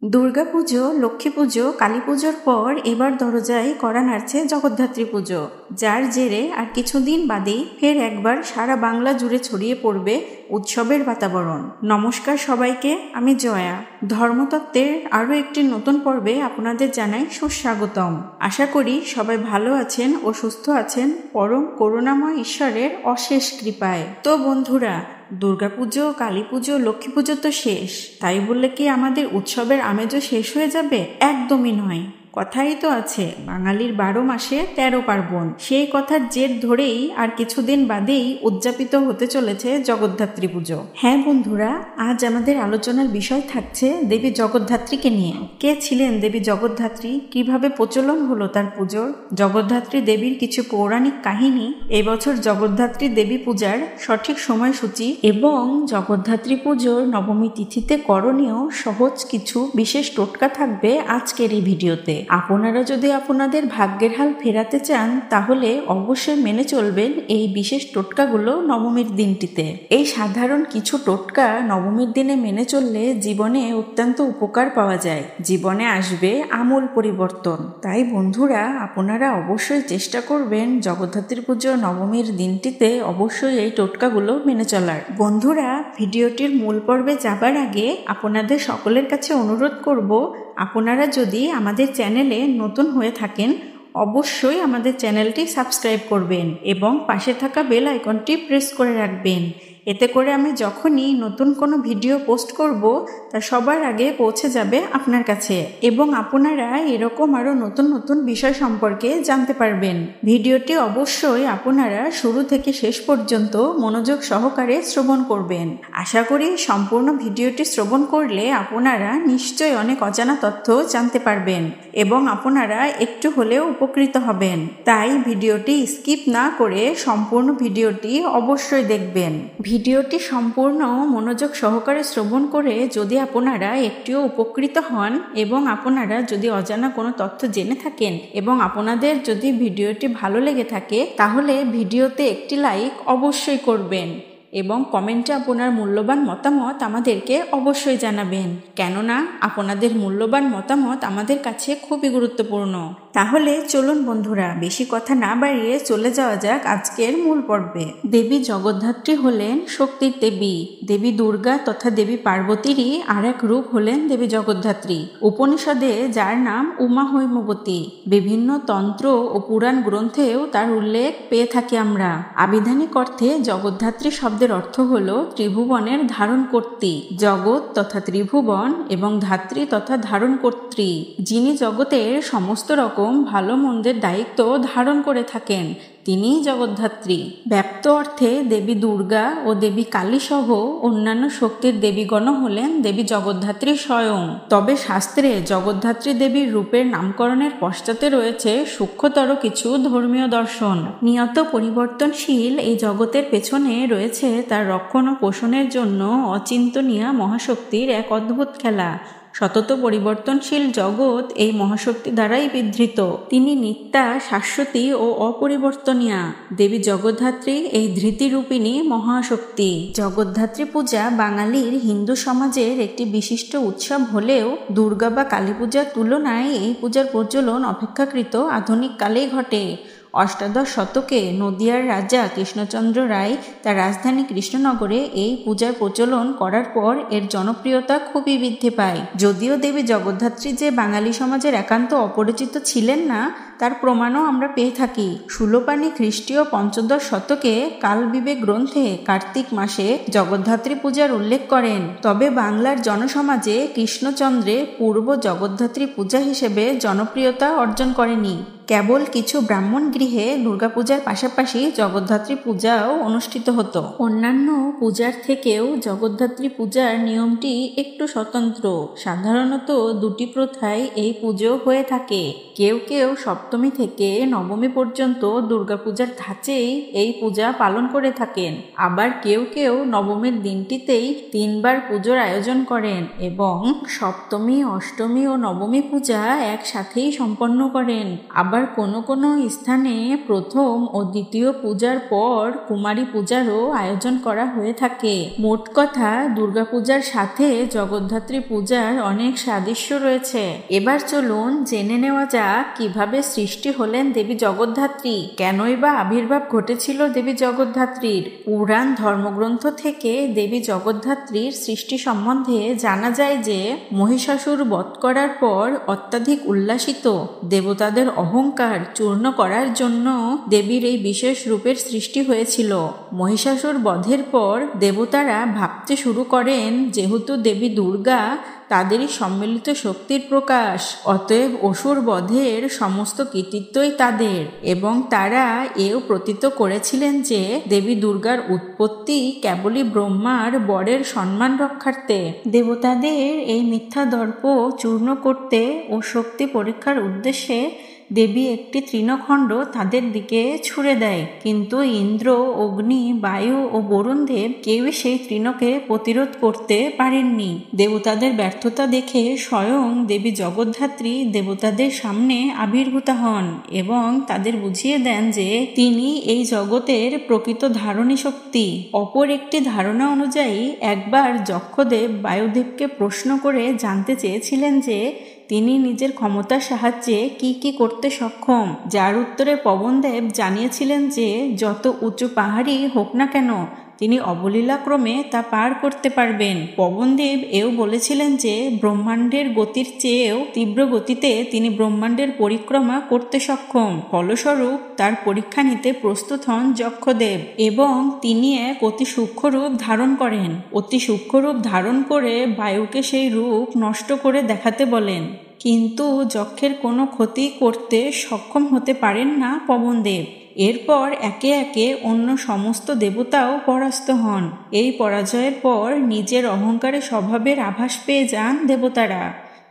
দুর্গাপুজো, লক্ষ্মী পুজো, কালী পুজোর পর এবার দরজায় কড়া নাড়ছে জগদ্ধাত্রী পুজো, যার জেরে আর কিছুদিন বাদেই ফের একবার সারা বাংলা জুড়ে ছড়িয়ে পড়বে উৎসবের বাতাবরণ। নমস্কার সবাইকে, আমি জয়া। ধর্মতত্ত্বের আরও একটি নতুন পর্বে আপনাদের জানাই সুস্বাগতম। আশা করি সবাই ভালো আছেন ও সুস্থ আছেন পরম করুণাময় ঈশ্বরের অশেষ কৃপায়। তো বন্ধুরা, দুর্গাপুজো, কালী পুজো, লক্ষ্মী পুজো তো শেষ, তাই বললে কি আমাদের উৎসবের আমেজও শেষ হয়ে যাবে? একদমই নয়। কথাই তো আছে, বাঙালির 12 মাসে 13 পার্বণ। সেই কথার জের ধরেই আর কিছুদিন বাদেই উদযাপিত হতে চলেছে জগদ্ধাত্রী পুজো। হ্যাঁ বন্ধুরা, আজ আমাদের আলোচনার বিষয় থাকছে দেবী জগদ্ধাত্রীকে নিয়ে। কে ছিলেন দেবী জগদ্ধাত্রী, কিভাবে প্রচলন হলো তার পুজোর, জগদ্ধাত্রী দেবীর কিছু পৌরাণিক কাহিনী, এবছর জগদ্ধাত্রী দেবী পূজার সঠিক সময়সূচি এবং জগদ্ধাত্রী পুজোর নবমী তিথিতে করণীয় সহজ কিছু বিশেষ টোটকা থাকবে আজকের এই ভিডিওতে। আপনারা যদি আপনাদের ভাগ্যের হাল ফেরাতে চান তাহলে অবশ্যই মেনে চলবেন এই বিশেষ টোটকাগুলো নবমীর দিনটিতে। এই সাধারণ কিছু টোটকা নবমীর দিনে মেনে চললে জীবনে অত্যন্ত উপকার পাওয়া যায়, জীবনে আসবে আমূল পরিবর্তন। তাই বন্ধুরা, আপনারা অবশ্যই চেষ্টা করবেন জগদ্ধাত্রী পুজো নবমীর দিনটিতে অবশ্যই এই টোটকাগুলো মেনে চলার। বন্ধুরা, ভিডিওটির মূল পর্বে যাবার আগে আপনাদের সকলের কাছে অনুরোধ করব, আপনারা যদি আমাদের চ্যানেলে নতুন হয়ে থাকেন অবশ্যই আমাদের চ্যানেলটি সাবস্ক্রাইব করবেন এবং পাশে থাকা বেল আইকনটি প্রেস করে রাখবেন। এতে করে আমি যখনই নতুন কোনো ভিডিও পোস্ট করব তা সবার আগে পৌঁছে যাবে আপনার কাছে এবং আপনারা এরকম আরও নতুন নতুন বিষয় সম্পর্কে জানতে পারবেন। ভিডিওটি অবশ্যই আপনারা শুরু থেকে শেষ পর্যন্ত মনোযোগ সহকারে শ্রবণ করবেন। আশা করি সম্পূর্ণ ভিডিওটি শ্রবণ করলে আপনারা নিশ্চয়ই অনেক অজানা তথ্য জানতে পারবেন এবং আপনারা একটু হলেও উপকৃত হবেন। তাই ভিডিওটি স্কিপ না করে সম্পূর্ণ ভিডিওটি অবশ্যই দেখবেন। ভিডিওটি সম্পূর্ণ মনোযোগ সহকারে শ্রবণ করে যদি আপনারা একটিও উপকৃত হন এবং আপনারা যদি অজানা কোনো তথ্য জেনে থাকেন এবং আপনাদের যদি ভিডিওটি ভালো লেগে থাকে তাহলে ভিডিওতে একটি লাইক অবশ্যই করবেন এবং কমেন্টে আপনার মূল্যবান মতামত আমাদেরকে অবশ্যই জানাবেন, কেননা আপনাদের মূল্যবান মতামত আমাদের কাছে খুবই গুরুত্বপূর্ণ। তাহলে চলুন বন্ধুরা, বেশি কথা না বাড়িয়ে চলে যাওয়া যাক আজকের মূল পর্বে। দেবী জগদ্ধাত্রী হলেন শক্তির দেবী। দেবী দুর্গা তথা দেবী পার্বতীরই আর এক রূপ হলেন দেবী জগদ্ধাত্রী। উপনিষদে যার নাম উমা হৈমবতী, বিভিন্ন তন্ত্র ও পুরাণ গ্রন্থেও তার উল্লেখ পেয়ে থাকি আমরা। আবিধানিক অর্থে জগদ্ধাত্রী শব্দের অর্থ হল ত্রিভুবনের ধারণ কর্ত্রী। জগৎ তথা ত্রিভুবন এবং ধাত্রী তথা ধারণ কর্ত্রী, যিনি জগতের সমস্ত রকম ভালো মন্দের দায়িত্ব ধারণ করে থাকেন, তিনিই জগদ্ধাত্রী। ব্যাপ্ত অর্থে দেবী দুর্গা ও দেবী কালী সহ অন্যান্য শক্তির দেবীগণ হলেন দেবী জগদ্ধাত্রী স্বয়ং। তবে শাস্ত্রে জগদ্ধাত্রী দেবীর রূপের নামকরণের পশ্চাতে রয়েছে সূক্ষ্মতর কিছু ধর্মীয় দর্শন। নিয়ত পরিবর্তনশীল এই জগতের পেছনে রয়েছে তার রক্ষণ ও পোষণের জন্য অচিন্তনীয় মহাশক্তির এক অদ্ভুত খেলা। সতত পরিবর্তনশীল জগৎ এই মহাশক্তি দ্বারাই বিধৃত। তিনি নিত্যা, শাশ্বতী ও অপরিবর্তনীয়া। দেবী জগদ্ধাত্রী এই ধৃতিরূপিণী মহাশক্তি। জগদ্ধাত্রী পূজা বাঙালির হিন্দু সমাজের একটি বিশিষ্ট উৎসব হলেও দুর্গা বা কালী পূজার তুলনায় এই পূজার প্রচলন অপেক্ষাকৃত আধুনিক কালেই ঘটে। অষ্টাদশ শতকে নদিয়ার রাজা কৃষ্ণচন্দ্র রায় তার রাজধানী কৃষ্ণনগরে এই পূজার প্রচলন করার পর এর জনপ্রিয়তা খুবই বৃদ্ধি পায়। যদিও দেবী জগদ্ধাত্রী যে বাঙালি সমাজের একান্ত অপরিচিত ছিলেন না তার প্রমাণও আমরা পেয়ে থাকি। সুলোপানি খ্রিস্টীয় পঞ্চদশ শতকে কালবিবেক গ্রন্থে কার্তিক মাসে জগদ্ধাত্রী পূজার উল্লেখ করেন। তবে বাংলার জনসমাজে কৃষ্ণচন্দ্রে পূর্ব জগদ্ধাত্রী পূজা হিসেবে জনপ্রিয়তা অর্জন করেনি। কেবল কিছু ব্রাহ্মণ গৃহে দুর্গাপূজার পাশাপাশি জগদ্ধাত্রী পূজাও অনুষ্ঠিত হতো। অন্যান্য পূজার থেকেও জগদ্ধাত্রী পূজার নিয়মটি একটু স্বতন্ত্র। সাধারণত দুটি প্রথায় এই পুজো হয়ে থাকে। কেউ কেউ সপ্তমী থেকে নবমী পর্যন্ত দুর্গাপূজার ধাঁচেই এই পূজা পালন করে থাকেন। আবার কেউ কেউ নবমীর দিনটিতেই 3 বার পুজোর আয়োজন করেন এবং সপ্তমী, অষ্টমী ও নবমী পূজা একসাথেই সম্পন্ন করেন। আবার কোনো কোনো স্থানে এখানে প্রথম ও দ্বিতীয় পূজার পর কুমারী পূজারও আয়োজন করা হয়ে থাকে। মোট কথা দুর্গাপূজার সাথে জগদ্ধাত্রী পূজার অনেক সাদৃশ্য রয়েছে। এবার চলুন জেনে নেওয়া যাক কিভাবে সৃষ্টি হলেন দেবী জগদ্ধাত্রী, কেনই বা আবির্ভাব ঘটেছিল দেবী জগদ্ধাত্রীর। পুরাণ ধর্মগ্রন্থ থেকে দেবী জগদ্ধাত্রীর সৃষ্টি সম্বন্ধে জানা যায় যে মহিষাসুর বধ করার পর অত্যাধিক উল্লাসিত দেবতাদের অহংকার চূর্ণ করার জন্য দেবীর এই বিশেষ রূপের সৃষ্টি হয়েছিল। মহিষাসুর বধের পর দেবতারা ভাবতে শুরু করেন যেহেতু দেবী দুর্গা তাদেরই সম্মিলিত শক্তির প্রকাশ, অতএব অসুর বধের সমস্ত কৃতিত্বই তাদের, এবং তারা এও প্রতীত করেছিলেন যে দেবী দুর্গার উৎপত্তি কেবলই ব্রহ্মার বরের সম্মান রক্ষার্থে। দেবতাদের এই মিথ্যা দর্প চূর্ণ করতে ও শক্তি পরীক্ষার উদ্দেশ্যে দেবী একটি তৃণখণ্ড তাদের দিকে ছুঁড়ে দেয়, কিন্তু ইন্দ্র, অগ্নি, বায়ু ও বরুণদেব কেউই সেই তৃণকে প্রতিরোধ করতে পারেননি। দেবতাদের ব্যর্থতা দেখে স্বয়ং দেবী জগদ্ধাত্রী দেবতাদের সামনে আবির্ভূত হন এবং তাদের বুঝিয়ে দেন যে তিনি এই জগতের প্রকৃত ধারণী শক্তি। অপর একটি ধারণা অনুযায়ী একবার যক্ষদেব বায়ুদেবকে প্রশ্ন করে জানতে চেয়েছিলেন যে তিনি নিজের ক্ষমতার সাহায্যে কি কি করতে সক্ষম, যার উত্তরে পবনদেব জানিয়েছিলেন যে যত উঁচু পাহাড়ই হোক না কেন তিনি অবলীলাক্রমে তা পার করতে পারবেন। পবনদেব এও বলেছিলেন যে ব্রহ্মাণ্ডের গতির চেয়েও তীব্র গতিতে তিনি ব্রহ্মাণ্ডের পরিক্রমা করতে সক্ষম। ফলস্বরূপ তার পরীক্ষা নিতে প্রস্তুত হন যক্ষদেব এবং তিনি এক অতি সূক্ষ্ম রূপ ধারণ করেন। অতি সূক্ষ্ম রূপ ধারণ করে বায়ুকে সেই রূপ নষ্ট করে দেখাতে বলেন, কিন্তু যক্ষের কোনো ক্ষতি করতে সক্ষম হতে পারেন না পবনদেব। এরপর একে একে অন্য সমস্ত দেবতাও পরাস্ত হন। এই পরাজয়ের পর নিজের অহংকারে স্বভাবের আভাস পেয়ে যান দেবতারা।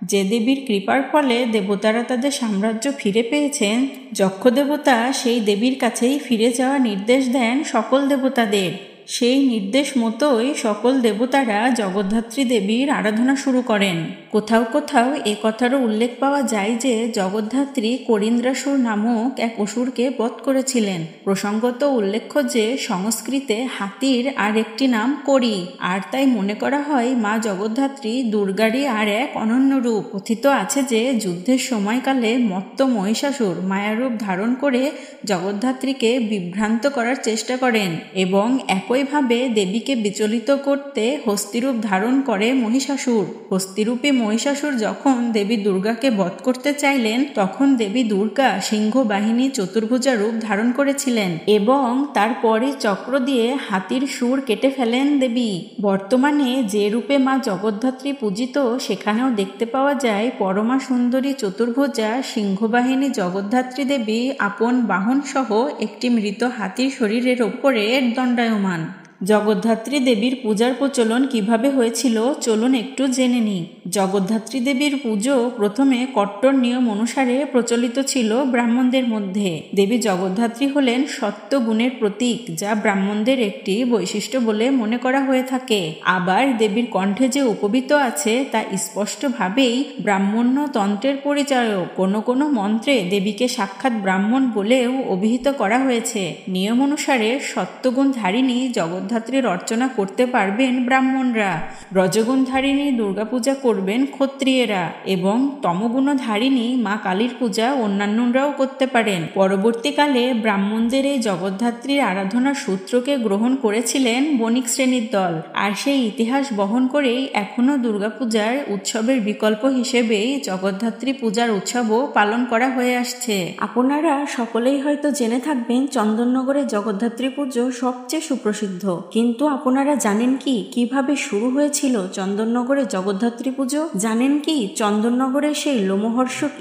যে দেবীর কৃপার ফলে দেবতারা তাদের সাম্রাজ্য ফিরে পেয়েছেন, যক্ষ দেবতা সেই দেবীর কাছেই ফিরে যাওয়ার নির্দেশ দেন সকল দেবতাদের। সেই নির্দেশ মতোই সকল দেবতারা জগদ্ধাত্রী দেবীর আরাধনা শুরু করেন। কোথাও কোথাও এ কথারও উল্লেখ পাওয়া যায় যে জগদ্ধাত্রী করিন্দ্রাসুর নামক এক অসুরকে বধ করেছিলেন। প্রসঙ্গত উল্লেখ্য যে সংস্কৃতে হাতির আর একটি নাম করি, আর তাই মনে করা হয় মা জগদ্ধাত্রী দুর্গারই আর এক অনন্য রূপ। কথিত আছে যে যুদ্ধের সময়কালে মত্ত মহিষাসুর মায়ারূপ ধারণ করে জগদ্ধাত্রীকে বিভ্রান্ত করার চেষ্টা করেন এবং একইভাবে দেবীকে বিচলিত করতে হস্তিরূপ ধারণ করে মহিষাসুর। হস্তিরূপী মহিষাসুর যখন দেবী দুর্গাকে বধ করতে চাইলেন তখন দেবী দুর্গা সিংহ বাহিনী চতুর্ভুজা রূপ ধারণ করেছিলেন এবং তারপরে চক্র দিয়ে হাতির সুর কেটে ফেলেন দেবী। বর্তমানে যে রূপে মা জগদ্ধাত্রী পূজিত সেখানেও দেখতে পাওয়া যায় পরমা সুন্দরী চতুর্ভুজা সিংহবাহিনী জগদ্ধাত্রী দেবী আপন বাহন সহ একটি মৃত হাতির শরীরের ওপরে দণ্ডায়মান। জগদ্ধাত্রী দেবীর পূজার প্রচলন কিভাবে হয়েছিল চলুন একটু জেনে নিই। জগদ্ধাত্রী দেবীর পুজো প্রথমে কট্টর নিয়ম অনুসারে প্রচলিত ছিল ব্রাহ্মণদের মধ্যে। দেবী জগদ্ধাত্রী হলেন সত্য গুণের প্রতীক, যা ব্রাহ্মণদের একটি বৈশিষ্ট্য বলে মনে করা হয়ে থাকে। আবার দেবীর কণ্ঠে যে উপবিত আছে তা স্পষ্টভাবেই ব্রাহ্মণ্য তন্ত্রের পরিচায়ক। কোনো কোনো মন্ত্রে দেবীকে সাক্ষাৎ ব্রাহ্মণ বলেও অভিহিত করা হয়েছে। নিয়ম অনুসারে সত্যগুণধারিণী জগদ্ধাত্রীর অর্চনা করতে পারবেন ব্রাহ্মণরা, রজগুণধারিণী দুর্গাপূজা করবেন ক্ষত্রিয়েরা এবং তমগুণধারিণী মা কালীর পূজা অন্যান্যরাও করতে পারেন। পরবর্তীকালে ব্রাহ্মণদের এই জগদ্ধাত্রীর আরাধনার সূত্রকে গ্রহণ করেছিলেন বণিক শ্রেণীর দল, আর সেই ইতিহাস বহন করেই এখনও দুর্গাপূজার উৎসবের বিকল্প হিসেবেই জগদ্ধাত্রী পূজার উৎসবও পালন করা হয়ে আসছে। আপনারা সকলেই হয়তো জেনে থাকবেন চন্দননগরের জগদ্ধাত্রী পুজো সবচেয়ে সুপ্রসিদ্ধ, কিন্তু আপনারা জানেন কি কিভাবে শুরু হয়েছিল চন্দননগরের জগদ্ধাত্রী পুজো? জানেন কি চন্দননগরের সেই লোমহর্ষক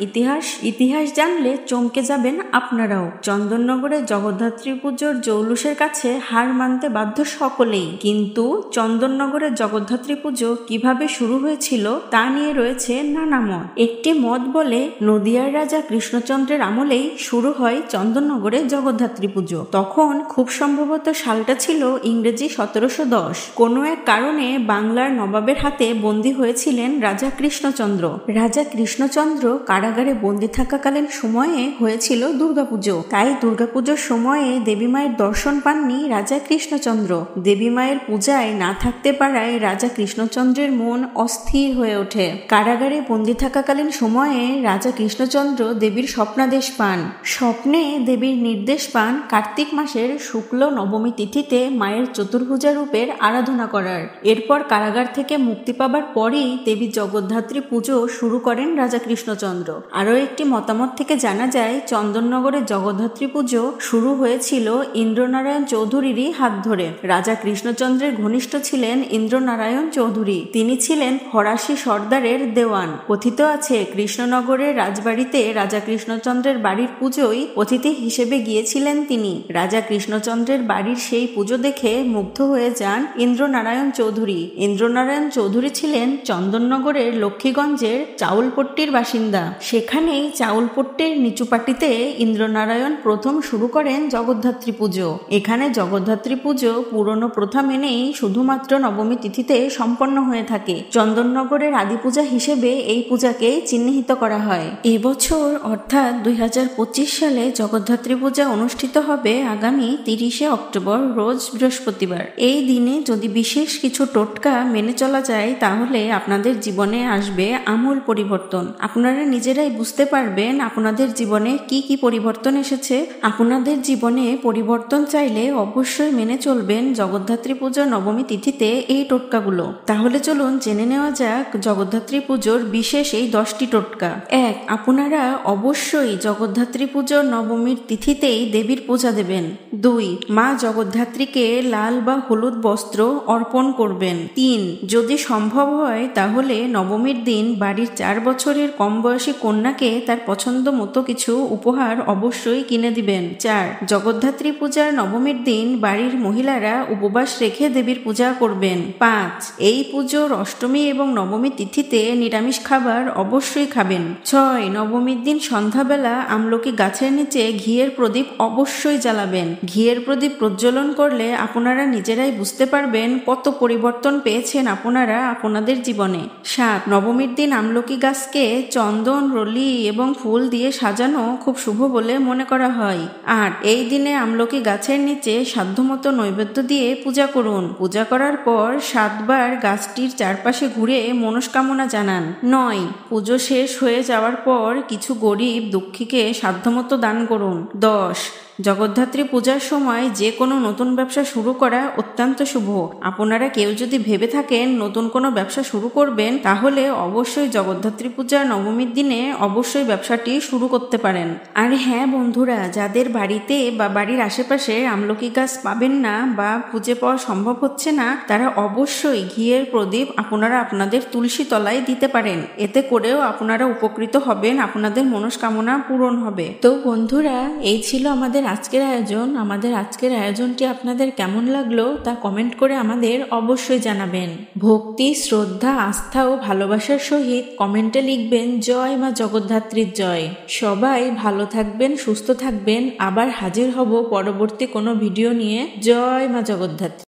ইতিহাস জানলে চমকে যাবেন আপনারাও। চন্দননগরের জগদ্ধাত্রী পুজোর জৌলুসের কাছে হার মানতে বাধ্য সকলেই, কিন্তু চন্দননগরের জগদ্ধাত্রী পুজো কিভাবে শুরু হয়েছিল তা নিয়ে রয়েছে নানা মত। একটি মত বলে নদিয়ার রাজা কৃষ্ণচন্দ্রের আমলেই শুরু হয় চন্দননগরের জগদ্ধাত্রী পুজো। তখন খুব সম্ভবত সালটা ছিল ইংরেজি 1710। কোনো এক কারণে বাংলার নবাবের হাতে বন্দী হয়েছিলেন ছিলেন রাজা কৃষ্ণচন্দ্র। রাজা কৃষ্ণচন্দ্র কারাগারে বন্দী থাকাকালীন সময়ে হয়েছিল দুর্গাপুজো। তাই দুর্গাপুজোর সময়ে দেবী মায়ের দর্শন পাননি রাজা কৃষ্ণচন্দ্র। দেবী মায়ের পূজায় না থাকতে পারায় রাজা কৃষ্ণচন্দ্রের মন অস্থির হয়ে ওঠে। কারাগারে বন্দী থাকাকালীন সময়ে রাজা কৃষ্ণচন্দ্র দেবীর স্বপ্নাদেশ পান। স্বপ্নে দেবীর নির্দেশ পান কার্তিক মাসের শুক্ল নবমী তিথিতে মায়ের চতুর্ভুজা রূপের আরাধনা করার। এরপর কারাগার থেকে মুক্তি পাবার পরই দেবী জগদ্ধাত্রী পুজো শুরু করেন রাজা কৃষ্ণচন্দ্র। আরও একটি মতামত থেকে জানা যায় চন্দননগরের জগদ্ধাত্রী পুজো শুরু হয়েছিল ইন্দ্রনারায়ণ চৌধুরীরই হাত ধরে। রাজা কৃষ্ণচন্দ্রের ঘনিষ্ঠ ছিলেন ইন্দ্রনারায়ণ চৌধুরী। তিনি ছিলেন ফরাসি সর্দারের দেওয়ান। কথিত আছে কৃষ্ণনগরের রাজবাড়িতে রাজা কৃষ্ণচন্দ্রের বাড়ির পুজোয় অতিথি হিসেবে গিয়েছিলেন তিনি। রাজা কৃষ্ণচন্দ্রের বাড়ির সেই পুজো দেখে মুগ্ধ হয়ে যান ইন্দ্রনারায়ণ চৌধুরী। ইন্দ্রনারায়ণ চৌধুরী ছিলেন চন্দননগরের লক্ষ্মীগঞ্জের চাউলপট্টির বাসিন্দা। সেখানেই চাউলপট্টির নিচুপাটিতে ইন্দ্রনারায়ণ প্রথম শুরু করেন জগদ্ধাত্রী পুজো। এখানে জগদ্ধাত্রী পুজো পুরনো প্রথা মেনেই শুধুমাত্র নবমী তিথিতে সম্পন্ন হয়ে থাকে। চন্দননগরের আদি পূজা হিসেবে এই পূজাকে চিহ্নিত করা হয়। এবছর অর্থাৎ 2025 সালে জগদ্ধাত্রী পূজা অনুষ্ঠিত হবে আগামী 30শে অক্টোবর রোজ বৃহস্পতিবার। এই দিনে যদি বিশেষ কিছু টোটকা মেনে চলা যায় তাহলে আপনাদের জীবনে আসবে আমূল পরিবর্তন। আপনারা নিজেরাই বুঝতে পারবেন আপনাদের জীবনে কি কি পরিবর্তন এসেছে। আপনাদের জীবনে পরিবর্তন চাইলে অবশ্যই মেনে চলবেন জগদ্ধাত্রী পুজো নবমী তিথিতে এই টোটকাগুলো। তাহলে চলুন জেনে নেওয়া যাক জগদ্ধাত্রী পুজোর বিশেষ এই 10টি টোটকা। 1. আপনারা অবশ্যই জগদ্ধাত্রী পুজোর নবমীর তিথিতেই দেবীর পূজা দেবেন। 2. মা জগদ্ধাত্রীকে লাল বা হলুদ বস্ত্র অর্পণ করবেন। 3. যদি সম্ভব হয় তাহলে নবমীর দিন বাড়ির 4 বছরের কম বয়সী কন্যাকে তার পছন্দ মতো কিছু উপহার অবশ্যই কিনে দিবেন। 4. জগদ্ধাত্রী পূজার নবমীর দিন বাড়ির মহিলারা উপবাস রেখে দেবীর পূজা করবেন। 5. এই পুজোর অষ্টমী এবং নবমী তিথিতে নিরামিষ খাবার অবশ্যই খাবেন। 6. নবমীর দিন সন্ধ্যাবেলা আমলকি গাছের নিচে ঘিয়ের প্রদীপ অবশ্যই জ্বালাবেন। ঘিয়ের প্রদীপ প্রজ্বলন করলে আপনারা নিজেরাই বুঝতে পারবেন কত পরিবর্তন পেয়েছেন আপনারা আপনাদের জীবনে। 7. নবমীর দিন আমলকি গাছকে চন্দন, রলি এবং ফুল দিয়ে সাজানো খুব শুভ বলে মনে করা হয়। 8. এই দিনে আমলকি গাছের নিচে সাধ্যমতো নৈবেদ্য দিয়ে পূজা করুন। পূজা করার পর 7 বার গাছটির চারপাশে ঘুরে মনস্কামনা জানান। 9. পুজো শেষ হয়ে যাওয়ার পর কিছু গরিব দুঃখীকে সাধ্যমতো দান করুন। 10. জগদ্ধাত্রী পূজার সময় যে কোনো নতুন ব্যবসা শুরু করা অত্যন্ত শুভ। আপনারা কেউ যদি ভেবে থাকেন নতুন কোনো ব্যবসা শুরু করবেন তাহলে অবশ্যই জগদ্ধাত্রী পূজার নবমীর দিনে অবশ্যই ব্যবসাটি শুরু করতে পারেন। আর হ্যাঁ বন্ধুরা, যাদের বাড়িতে বা বাড়ির আশেপাশে আমলকি গাছ পাবেন না বা খুঁজে পাওয়া সম্ভব হচ্ছে না তারা অবশ্যই ঘিয়ের প্রদীপ আপনারা আপনাদের তুলসী তলায় দিতে পারেন। এতে করেও আপনারা উপকৃত হবেন, আপনাদের মনস্কামনা পূরণ হবে। তো বন্ধুরা, এই ছিল আমাদের আজকের আয়োজন। আমাদের আজকের আয়োজনটি আপনাদের কেমন লাগলো তা কমেন্ট করে আমাদের অবশ্যই জানাবেন। ভক্তি, শ্রদ্ধা, আস্থা ও ভালোবাসার সহিত কমেন্টে লিখবেন জয় মা জগদ্ধাত্রীর জয়। সবাই ভালো থাকবেন, সুস্থ থাকবেন। আবার হাজির হব পরবর্তী কোনো ভিডিও নিয়ে। জয় মা জগদ্ধাত্রী।